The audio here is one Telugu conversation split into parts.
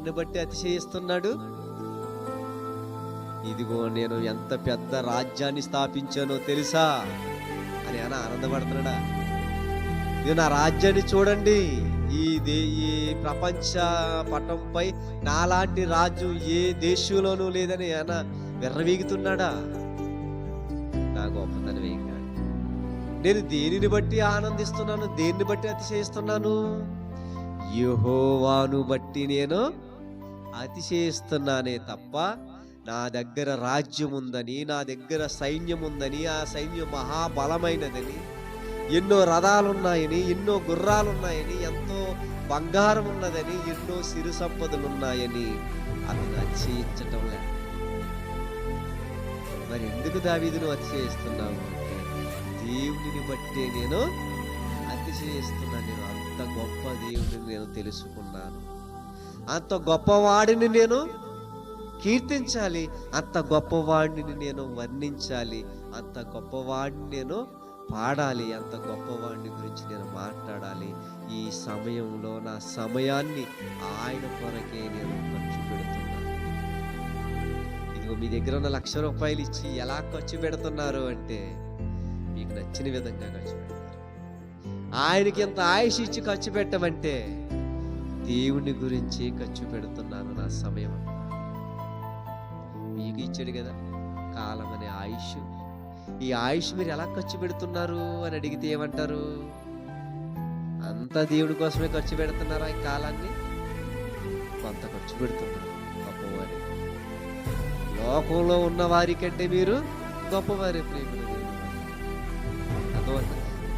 ఎవరిని బట్టి అతిశయిస్తున్నాడు? ఇదిగో నేను ఎంత పెద్ద రాజ్యాన్ని స్థాపించానో తెలుసా అని ఆయన ఆనందపడుతున్నాడా? ఇది నా రాజ్యాన్ని చూడండి, ఈ ప్రపంచ పటంపై నాలాంటి రాజు ఏ దేశంలోనూ లేదని ఆయన విర్రవీగుతున్నాడా? నా గొప్పతనం ఏం కాదు. నేను దేనిని బట్టి ఆనందిస్తున్నాను, దేన్ని బట్టి అతిశయిస్తున్నాను? యెహోవాను బట్టి నేను అతిశయిస్తున్నానే తప్ప నా దగ్గర రాజ్యం ఉందని, నా దగ్గర సైన్యం ఉందని, ఆ సైన్యం మహాబలమైనదని, ఎన్నో రథాలున్నాయని, ఎన్నో గుర్రాలున్నాయని, ఎంతో బంగారం ఉన్నదని, ఎన్నో సిరి సంపదలున్నాయని అతను అతిశయించటం లే. మరి ఎందుకు దావీదును అతిశయిస్తున్నావు అంటే, దేవుడిని బట్టే నేను అతిశయిస్తున్నాను. నేను అంత గొప్ప దేవుడిని నేను తెలుసుకున్నాను, అంత గొప్పవాడిని నేను కీర్తించాలి, అంత గొప్పవాడిని నేను వర్ణించాలి, అంత గొప్పవాడిని నేను పాడాలి, అంత గొప్పవాడిని గురించి నేను మాట్లాడాలి. ఈ సమయంలో నా సమయాన్ని ఆయన కొరకే నేను ఖర్చు పెడుతున్నాను. ఇదిగో మీ దగ్గర ఉన్న ₹1,00,000 ఇచ్చి ఎలా ఖర్చు పెడుతున్నారు అంటే, మీకు నచ్చిన విధంగా ఖర్చు పెడతారు. ఆయనకి ఎంత ఆయుష్ ఇచ్చి ఖర్చు పెట్టమంటే, దేవుని గురించి ఖర్చు పెడుతున్నాను నా సమయం. మీకు ఇచ్చాడు కదా కాలం అనే ఆయుష్. ఈ ఆయుష్ మీరు ఎలా ఖర్చు పెడుతున్నారు అని అడిగితే ఏమంటారు? అంతా దేవుడి కోసమే ఖర్చు పెడుతున్నారా? ఈ కాలాన్ని కొంత ఖర్చు పెడుతున్నారు. గొప్పవారి, లోకంలో ఉన్న వారి కంటే మీరు గొప్పవారి ప్రేమలు. అందువల్ల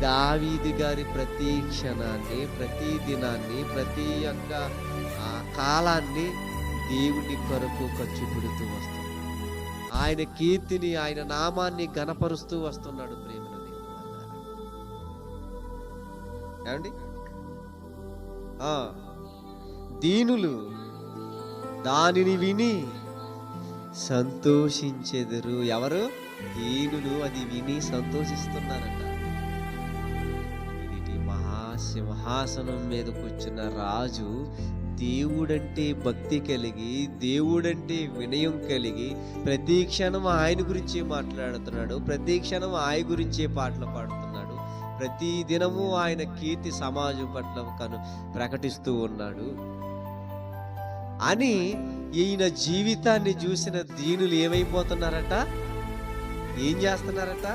దావీదు గారి ప్రతి క్షణాన్ని, ప్రతి దినాన్ని, ప్రతి ఒక్క కాలాన్ని దేవుని కొరకు ఖర్చు పెడుతూ వస్తున్నాడు. ఆయన కీర్తిని, ఆయన నామాన్ని ఘనపరుస్తూ వస్తున్నాడు. ప్రేమల ఏమండి? దీనులు దానిని విని సంతోషించెదరు. ఎవరు? దీనులు అది విని సంతోషిస్తున్నారట. ఇది మహాసింహాసనం మీద కూర్చున్న రాజు దేవుడంటే భక్తి కలిగి, దేవుడంటే వినయం కలిగి ప్రతి క్షణం ఆయన గురించే మాట్లాడుతున్నాడు, ప్రతి క్షణం ఆయన గురించే పాటలు పాడుతున్నాడు, ప్రతి దినము ఆయన కీర్తి సమాజం పట్ల ప్రకటిస్తూ ఉన్నాడు అని ఈయన జీవితాన్ని చూసిన దీనులు ఏమైపోతున్నారట? ఏం చేస్తున్నారట?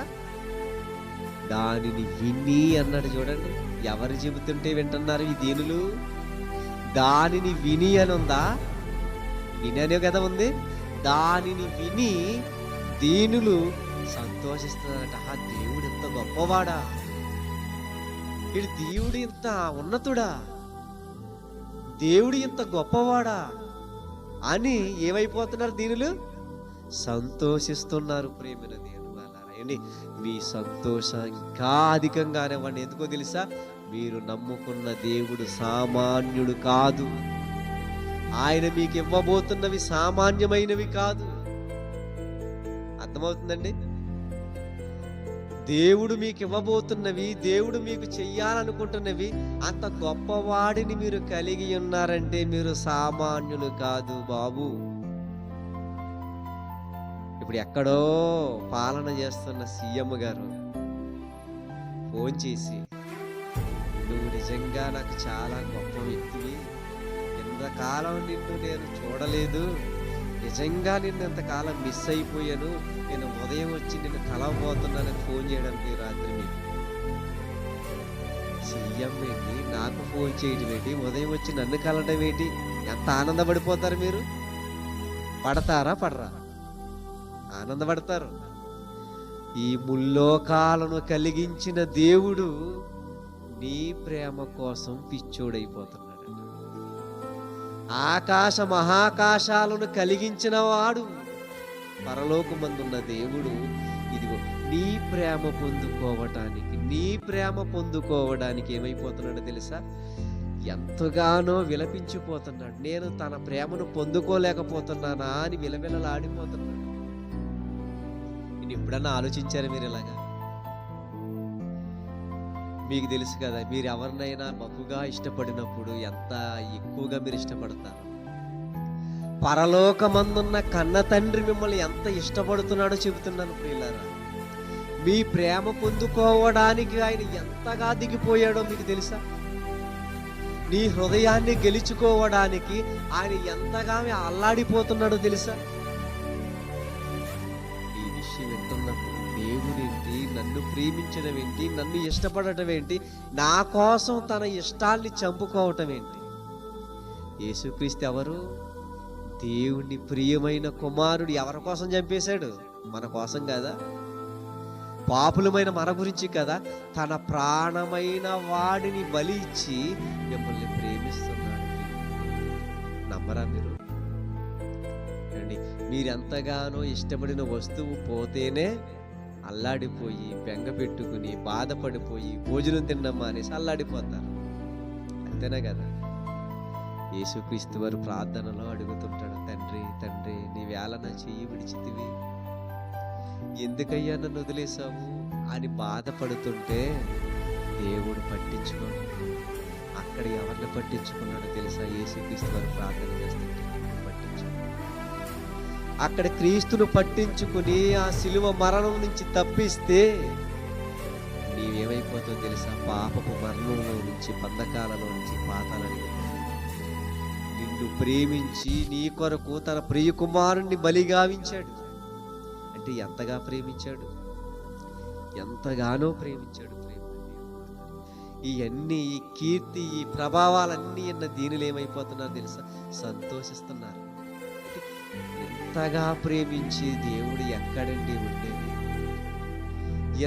దానిని విని అన్నాడు. చూడండి, ఎవరు చెబుతుంటే వింటున్నారు ఈ దీనులు? దానిని విని అని ఉందా? విననే కదా ఉంది. దానిని విని దీనులు సంతోషిస్తున్నారట. దేవుడు ఎంత గొప్పవాడా, ఇది దేవుడు ఇంత ఉన్నతుడా, దేవుడు ఇంత గొప్పవాడా అని ఏమైపోతున్నారు? దీనులు సంతోషిస్తున్నారు. ప్రేమైన దేవుడు అలారండి, మీ సంతోషం ఇంకా అధికంగానే వాడిని. ఎందుకో తెలుసా? మీరు నమ్ముకున్న దేవుడు సామాన్యుడు కాదు. ఆయన మీకు ఇవ్వబోతున్నవి సామాన్యమైనవి కాదు. అర్థమవుతుందండి? దేవుడు మీకు ఇవ్వబోతున్నవి, దేవుడు మీకు చెయ్యాలనుకుంటున్నవి, అంత గొప్పవాడిని మీరు కలిగి ఉన్నారంటే మీరు సామాన్యులు కాదు బాబు. ఇప్పుడు ఎక్కడో పాలన చేస్తున్న సీఎం గారు ఫోన్ చేసి, నువ్వు నిజంగా నాకు చాలా గొప్ప వ్యక్తివి, ఇంతకాలం నిన్ను నేను చూడలేదు, నిజంగా నిన్ను ఇంతకాలం మిస్ అయిపోయాను, నేను ఉదయం వచ్చి నిన్ను కలవబోతున్నానని ఫోన్ చేయడానికి రాత్రి మీకు సీఎం ఏంటి, నాకు ఫోన్ చేయడం ఏంటి, ఉదయం వచ్చి నన్ను కలవడం ఏంటి? ఎంత ఆనందపడిపోతారు మీరు? పడతారా? పడరా? ఆనందపడతారు. ఈ ముల్లోకాలను కలిగించిన దేవుడు నీ ప్రేమ కోసం పిచ్చోడైపోతున్నాడు. ఆకాశ మహాకాశాలను కలిగించిన వాడు, పరలోకమందున్న దేవుడు ఇదిగో నీ ప్రేమ పొందుకోవటానికి, నీ ప్రేమ పొందుకోవడానికి ఏమైపోతున్నాడో తెలుసా? ఎంతగానో విలపించిపోతున్నాడు. నేను తన ప్రేమను పొందుకోలేకపోతున్నానా అని విలవిలలాడిపోతున్నాడు. నేను ఎప్పుడన్నా ఆలోచించారా మీరు ఇలాగా? మీకు తెలుసు కదా, మీరు ఎవరినైనా బహుగా ఇష్టపడినప్పుడు ఎంత ఎక్కువగా మీరు ఇష్టపడతారు. పరలోకమందున్న కన్న తండ్రి మిమ్మల్ని ఎంత ఇష్టపడుతున్నాడో చెబుతున్నాను ప్రియులారా. మీ ప్రేమ పొందుకోవడానికి ఆయన ఎంతగా దిగిపోయాడో మీకు తెలుసా? నీ హృదయాన్ని గెలుచుకోవడానికి ఆయన ఎంతగా అల్లాడిపోతున్నాడో తెలుసా? ఈ విషయం వింటున్నప్పుడు దేవుడేంటి, నన్ను ప్రేమించడం ఏంటి, నన్ను ఇష్టపడటం ఏంటి, నా కోసం తన ఇష్టాల్ని చంపుకోవటం ఏంటి? యేసుక్రీస్తు ఎవరు? దేవుని ప్రియమైన కుమారుడు. ఎవరి కోసం చంపేశాడు? మన కోసం కదా, పాపులమైన మన గురించి కదా. తన ప్రాణమైన వాడిని బలి ఇచ్చి మిమ్మల్ని ప్రేమిస్తున్నాడు. నమ్మరా మీరు? అండి, మీరెంతగానో ఇష్టపడిన వస్తువు పోతేనే అల్లాడిపోయి బెంగ పెట్టుకుని బాధపడిపోయి భోజనం తిన్నమ్మా అనేసి అల్లాడిపోతారు. అంతేనా కదా? యేసుక్రీస్తు వారు ప్రార్థనలో అడుగుతుంటాడు, తండ్రి తండ్రి, నీ వేళ నా చెయ్యి విడిచితివి, ఎందుకయ్యా నన్ను వదిలేసావు అని బాధపడుతుంటే దేవుడు పట్టించుకోడు. అక్కడ ఎవరిని పట్టించుకున్నాడో తెలుసా? యేసుక్రీస్తు వారు ప్రార్థన చేస్తుంటే పట్టించుకున్నాడు. అక్కడ క్రీస్తును పట్టించుకుని ఆ శిలువ మరణం నుంచి తప్పిస్తే నీవేమైపోతావు తెలుసా? పాపపు మరణంలో నుంచి, బంధకాలలో నుంచి పాతాళానికి. నిన్ను ప్రేమించి నీ కొరకు తన ప్రియ కుమారుణ్ణి బలిగావించాడు. అంటే ఎంతగా ప్రేమించాడు, ఎంతగానో ప్రేమించాడు. ఇవన్నీ, ఈ కీర్తి, ఈ ప్రభావాలన్నీ అన్న దీనిలో ఏమైపోతున్నారు తెలుసా? సంతోషిస్తున్నారు. ఎంతగా ప్రేమించి దేవుడు ఎక్కడండి ఉండేది?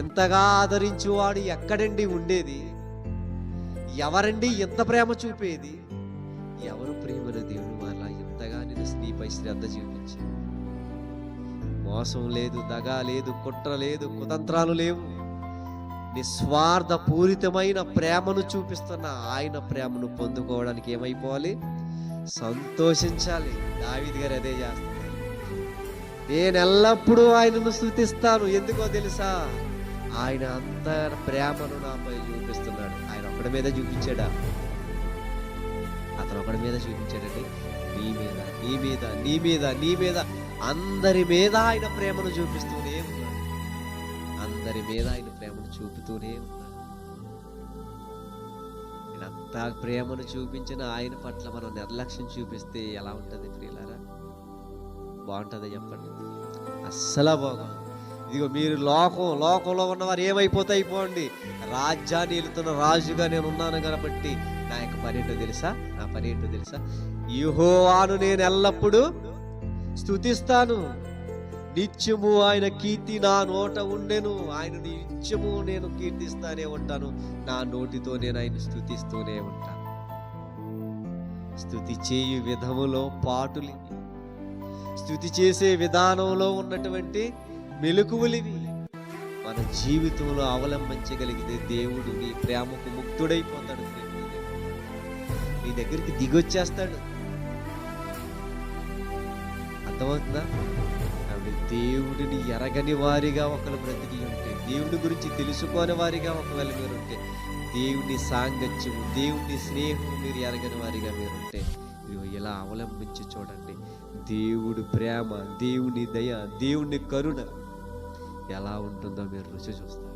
ఎంతగా ఆదరించేవాడు ఎక్కడండి ఉండేది? ఎవరండి ఎంత ప్రేమ చూపేది? ఎవరు ప్రేమను దేవుడు వాళ్ళ ఎంతగా నేను నీపై శ్రద్ధ చూపించాను. మోసం లేదు, దగా లేదు, కుట్ర లేదు, కుతంత్రాలు లేవు. నిస్వార్థ పూరితమైన ప్రేమను చూపిస్తున్న ఆయన ప్రేమను పొందుకోవడానికి ఏమైపోవాలి? సంతోషించాలి. దావీదు గారు అదే చేస్తున్నారు. నేను ఎల్లప్పుడూ ఆయనను స్తుతిస్తాను. ఎందుకో తెలుసా? ఆయన అంత ప్రేమను నాపై చూపిస్తున్నాడు. ఆయన ఒక్కడి మీద చూపించాడా? అతను ఒకడి మీద చూపించాడండి. నీ మీద, నీ మీద, నీ మీద, నీ మీద, అందరి మీద ఆయన ప్రేమను చూపిస్తూనే ఉన్నాడు. అందరి మీద ఆయన ప్రేమను చూపుతూనే ఉన్నాడు. అంత ప్రేమను చూపించిన ఆయన పట్ల మనం నిర్లక్ష్యం చూపిస్తే ఎలా ఉంటుంది ప్రియులారా? బాగుంటుందా చెప్పండి? అస్సలు బాగుంది. ఇదిగో మీరు లోకంలో ఉన్నవారు ఏమైపోతే అయిపోండి, రాజ్యాన్ని వెళుతున్న రాజుగా నేను ఉన్నాను కాబట్టి నా యొక్క పని ఏంటో తెలుసా? నా పని ఏంటో తెలుసా? యెహోవాను నేను ఎల్లప్పుడూ స్తుతిస్తాను, నిత్యము ఆయన కీర్తి నా నోట ఉండెను. ఆయన నిత్యము నేను కీర్తిస్తానే ఉంటాను. నా నోటితో నేను ఆయన స్తుతిస్తూనే ఉంటాను. స్తుతి చేయు విధములో పాటులి, స్తుతి చేసే విధానంలో ఉన్నటువంటి మెలకువలివి మన జీవితంలో అవలంబించగలిగితే దేవుడు నీ ప్రేమకు ముక్తుడైపోతాడు. నీ దగ్గరికి దిగొచ్చేస్తాడు. అర్థమవుతుందా? దేవుడిని ఎరగని వారిగా ఒకరు బ్రతికి ఉంటే, దేవుడి గురించి తెలుసుకోని వారిగా ఒకవేళ మీరుంటే, దేవుని సాంగత్యము, దేవుని స్నేహం మీరు ఎరగని వారిగా మీరుంటే, ఇలా అవలంబించి చూడండి. దేవుడి ప్రేమ, దేవుని దయ, దేవుని కరుణ ఎలా ఉంటుందో మీరు రుచి చూస్తారు.